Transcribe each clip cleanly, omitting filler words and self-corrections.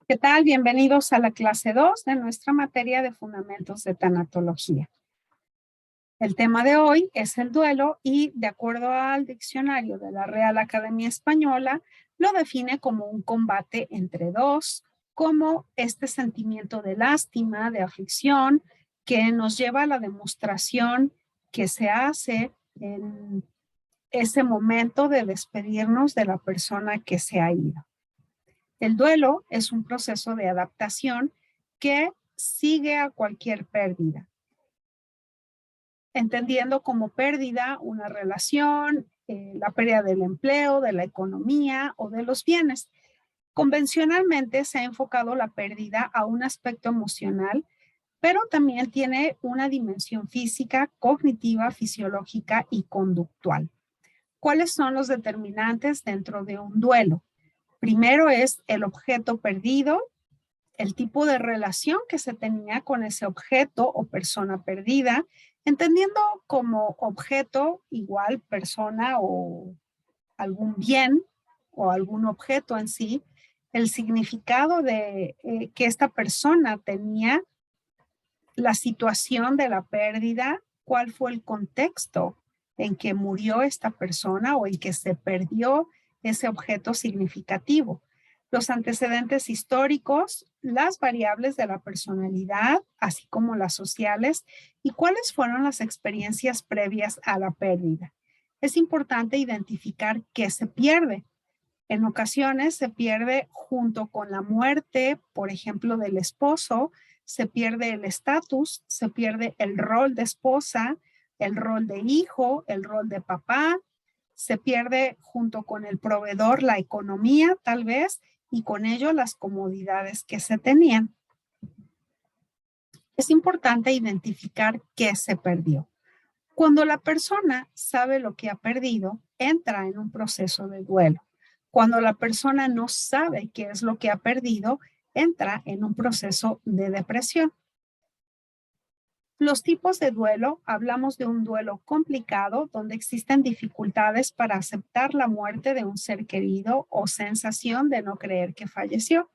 ¿Qué tal? Bienvenidos a la clase 2 de nuestra materia de Fundamentos de Tanatología. El tema de hoy es el duelo y, de acuerdo al diccionario de la Real Academia Española, lo define como un combate entre dos, como este sentimiento de lástima, de aflicción, que nos lleva a la demostración que se hace en ese momento de despedirnos de la persona que se ha ido. El duelo es un proceso de adaptación que sigue a cualquier pérdida, entendiendo como pérdida una relación, la pérdida del empleo, de la economía o de los bienes. Convencionalmente se ha enfocado la pérdida a un aspecto emocional, pero también tiene una dimensión física, cognitiva, fisiológica y conductual. ¿Cuáles son los determinantes dentro de un duelo? Primero es el objeto perdido, el tipo de relación que se tenía con ese objeto o persona perdida, entendiendo como objeto igual persona o algún bien o algún objeto en sí, el significado de que esta persona tenía, la situación de la pérdida, cuál fue el contexto en que murió esta persona o en que se perdió ese objeto significativo, los antecedentes históricos, las variables de la personalidad, así como las sociales, y cuáles fueron las experiencias previas a la pérdida. Es importante identificar qué se pierde. En ocasiones se pierde junto con la muerte, por ejemplo, del esposo, se pierde el estatus, se pierde el rol de esposa, el rol de hijo, el rol de papá, se pierde junto con el proveedor la economía, tal vez, y con ello las comodidades que se tenían. Es importante identificar qué se perdió. Cuando la persona sabe lo que ha perdido, entra en un proceso de duelo. Cuando la persona no sabe qué es lo que ha perdido, entra en un proceso de depresión. Los tipos de duelo, hablamos de un duelo complicado donde existen dificultades para aceptar la muerte de un ser querido o sensación de no creer que falleció.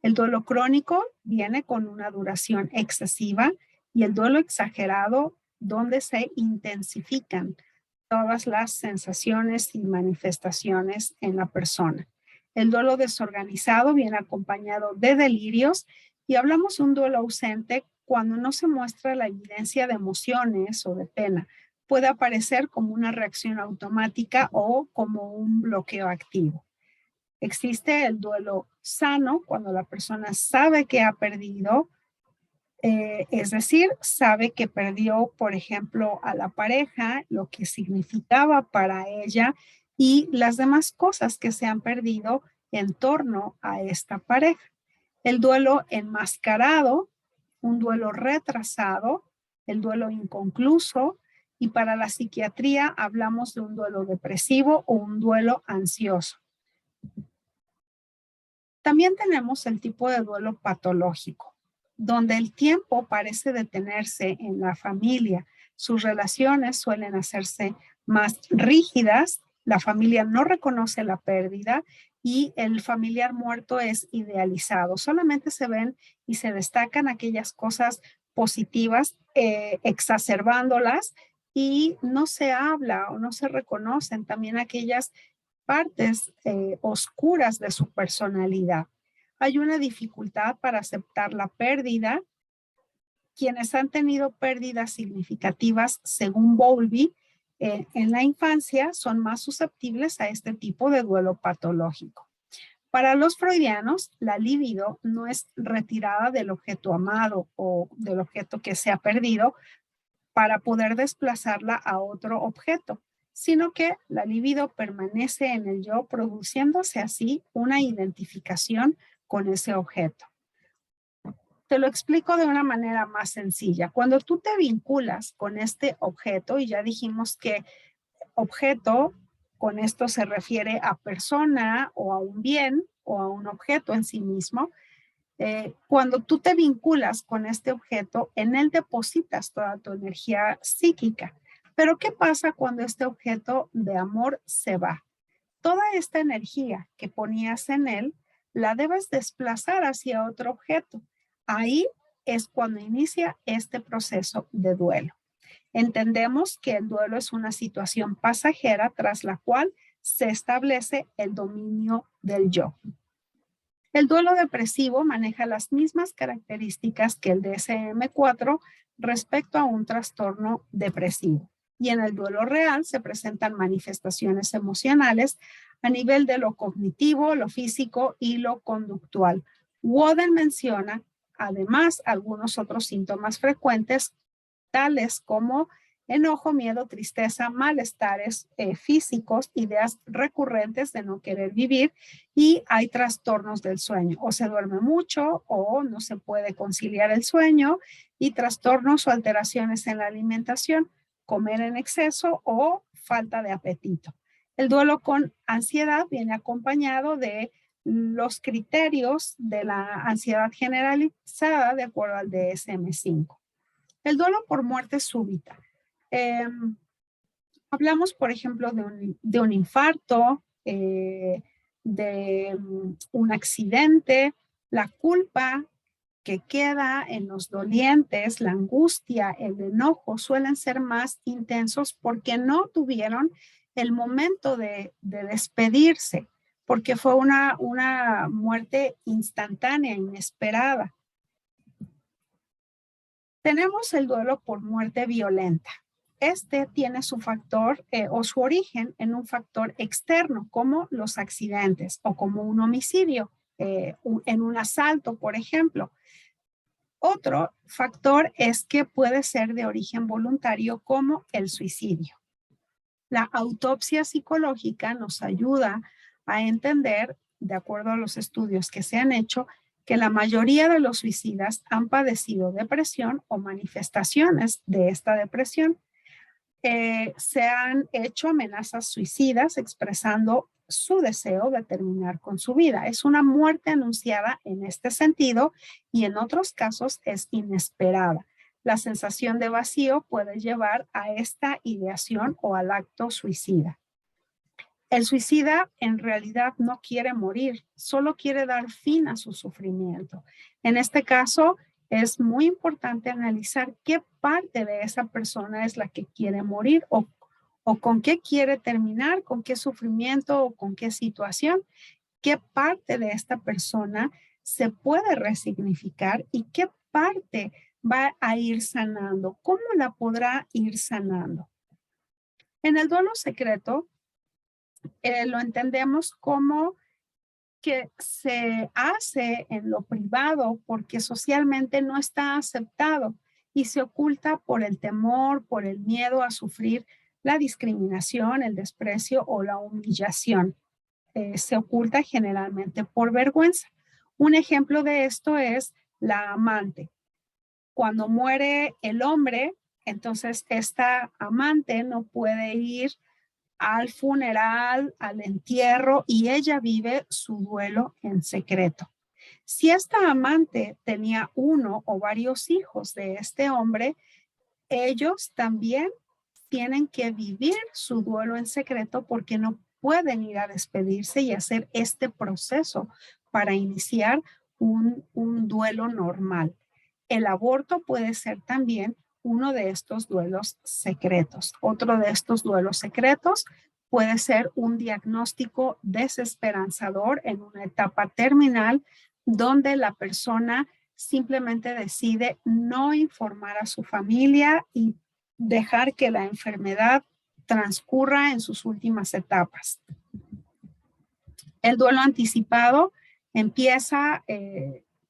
El duelo crónico viene con una duración excesiva y el duelo exagerado donde se intensifican todas las sensaciones y manifestaciones en la persona. El duelo desorganizado viene acompañado de delirios y hablamos de un duelo ausente cuando no se muestra la evidencia de emociones o de pena. Puede aparecer como una reacción automática o como un bloqueo activo. Existe el duelo sano cuando la persona sabe que ha perdido, es decir, sabe que perdió, por ejemplo, a la pareja, lo que significaba para ella y las demás cosas que se han perdido en torno a esta pareja. El duelo enmascarado, un duelo retrasado, el duelo inconcluso, y para la psiquiatría hablamos de un duelo depresivo o un duelo ansioso. También tenemos el tipo de duelo patológico, donde el tiempo parece detenerse en la familia. Sus relaciones suelen hacerse más rígidas, la familia no reconoce la pérdida y el familiar muerto es idealizado. Solamente se ven y se destacan aquellas cosas positivas, exacerbándolas, y no se habla o no se reconocen también aquellas partes oscuras de su personalidad. Hay una dificultad para aceptar la pérdida. Quienes han tenido pérdidas significativas, según Bowlby, en la infancia son más susceptibles a este tipo de duelo patológico. Para los freudianos, la libido no es retirada del objeto amado o del objeto que se ha perdido para poder desplazarla a otro objeto, sino que la libido permanece en el yo, produciéndose así una identificación con ese objeto. Te lo explico de una manera más sencilla. Cuando tú te vinculas con este objeto, y ya dijimos que objeto con esto se refiere a persona o a un bien o a un objeto en sí mismo, cuando tú te vinculas con este objeto, en él depositas toda tu energía psíquica. Pero ¿qué pasa cuando este objeto de amor se va? Toda esta energía que ponías en él la debes desplazar hacia otro objeto. Ahí es cuando inicia este proceso de duelo. Entendemos que el duelo es una situación pasajera tras la cual se establece el dominio del yo. El duelo depresivo maneja las mismas características que el DSM-4 respecto a un trastorno depresivo. Y en el duelo real se presentan manifestaciones emocionales a nivel de lo cognitivo, lo físico y lo conductual. Woden menciona además algunos otros síntomas frecuentes, tales como enojo, miedo, tristeza, malestares físicos, ideas recurrentes de no querer vivir, y hay trastornos del sueño. O se duerme mucho o no se puede conciliar el sueño, y trastornos o alteraciones en la alimentación, comer en exceso o falta de apetito. El duelo con ansiedad viene acompañado de los criterios de la ansiedad generalizada de acuerdo al DSM-5. El duelo por muerte súbita. Hablamos, por ejemplo, de un infarto, de un accidente, la culpa que queda en los dolientes, la angustia, el enojo suelen ser más intensos porque no tuvieron el momento de despedirse, porque fue una muerte instantánea, inesperada. Tenemos el duelo por muerte violenta. Este tiene su factor o su origen en un factor externo, como los accidentes o como un homicidio, en un asalto, por ejemplo. Otro factor es que puede ser de origen voluntario, como el suicidio. La autopsia psicológica nos ayuda a entender, de acuerdo a los estudios que se han hecho, que la mayoría de los suicidas han padecido depresión o manifestaciones de esta depresión. Se han hecho amenazas suicidas expresando su deseo de terminar con su vida. Es una muerte anunciada en este sentido, y en otros casos es inesperada. La sensación de vacío puede llevar a esta ideación o al acto suicida. El suicida en realidad no quiere morir, solo quiere dar fin a su sufrimiento. En este caso, es muy importante analizar qué parte de esa persona es la que quiere morir, o con qué quiere terminar, con qué sufrimiento o con qué situación, qué parte de esta persona se puede resignificar y qué parte va a ir sanando, cómo la podrá ir sanando. En el duelo secreto, lo entendemos como que se hace en lo privado porque socialmente no está aceptado y se oculta por el temor, por el miedo a sufrir la discriminación, el desprecio o la humillación. Se oculta generalmente por vergüenza. Un ejemplo de esto es la amante. Cuando muere el hombre, entonces esta amante no puede ir al funeral, al entierro, y ella vive su duelo en secreto. Si esta amante tenía uno o varios hijos de este hombre, ellos también tienen que vivir su duelo en secreto porque no pueden ir a despedirse y hacer este proceso para iniciar un duelo normal. El aborto puede ser también uno de estos duelos secretos. Otro de estos duelos secretos puede ser un diagnóstico desesperanzador en una etapa terminal donde la persona simplemente decide no informar a su familia y dejar que la enfermedad transcurra en sus últimas etapas. El duelo anticipado empieza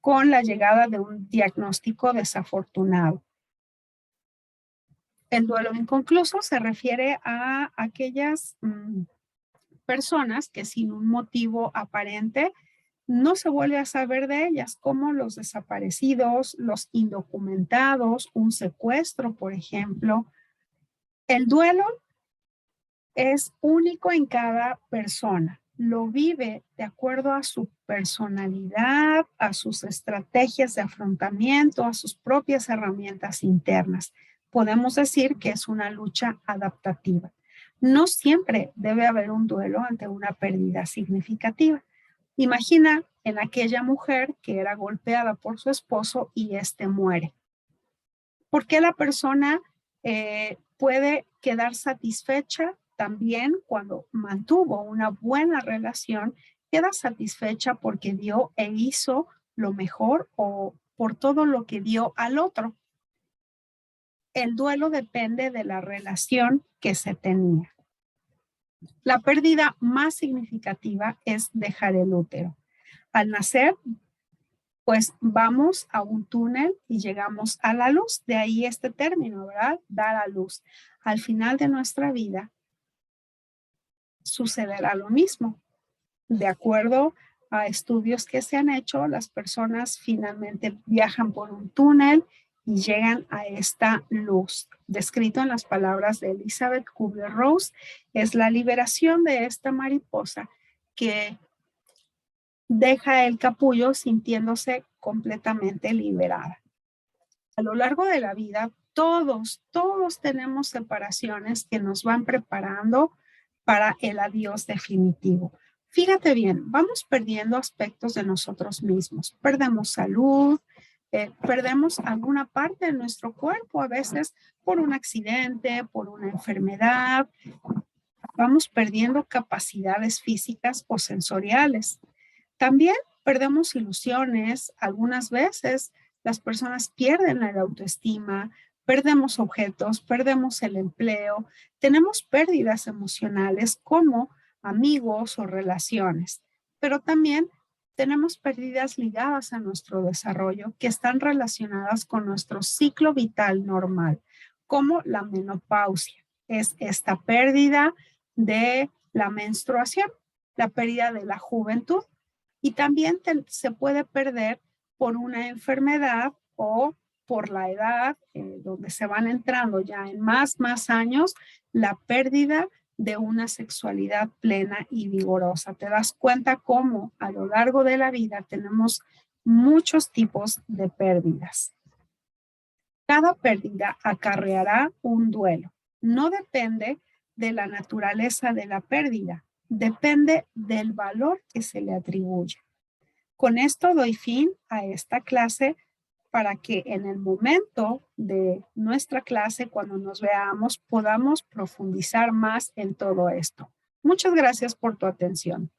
con la llegada de un diagnóstico desafortunado. El duelo inconcluso se refiere a aquellas personas que sin un motivo aparente no se vuelve a saber de ellas, como los desaparecidos, los indocumentados, un secuestro, por ejemplo. El duelo es único en cada persona. Lo vive de acuerdo a su personalidad, a sus estrategias de afrontamiento, a sus propias herramientas internas. Podemos decir que es una lucha adaptativa. No siempre debe haber un duelo ante una pérdida significativa. Imagina en aquella mujer que era golpeada por su esposo y éste muere. ¿Por qué la persona puede quedar satisfecha también cuando mantuvo una buena relación? Queda satisfecha porque dio e hizo lo mejor o por todo lo que dio al otro. El duelo depende de la relación que se tenía. La pérdida más significativa es dejar el útero. Al nacer, pues vamos a un túnel y llegamos a la luz. De ahí este término, ¿verdad? Dar a luz. Al final de nuestra vida sucederá lo mismo. De acuerdo a estudios que se han hecho, las personas finalmente viajan por un túnel y llegan a esta luz. Descrito en las palabras de Elizabeth Kubler-Ross, es la liberación de esta mariposa que deja el capullo sintiéndose completamente liberada. A lo largo de la vida, todos tenemos separaciones que nos van preparando para el adiós definitivo. Fíjate bien, vamos perdiendo aspectos de nosotros mismos. Perdemos salud, perdemos alguna parte de nuestro cuerpo, a veces por un accidente, por una enfermedad. Vamos perdiendo capacidades físicas o sensoriales. También perdemos ilusiones. Algunas veces las personas pierden la autoestima, perdemos objetos, perdemos el empleo, tenemos pérdidas emocionales como amigos o relaciones, pero también tenemos pérdidas ligadas a nuestro desarrollo que están relacionadas con nuestro ciclo vital normal, como la menopausia. Es esta pérdida de la menstruación, la pérdida de la juventud. Y también se puede perder por una enfermedad o por la edad, donde se van entrando ya en más años, la pérdida de una sexualidad plena y vigorosa. Te das cuenta cómo a lo largo de la vida tenemos muchos tipos de pérdidas. Cada pérdida acarreará un duelo. No depende de la naturaleza de la pérdida, depende del valor que se le atribuye. Con esto doy fin a esta clase para que en el momento de nuestra clase, cuando nos veamos, podamos profundizar más en todo esto. Muchas gracias por tu atención.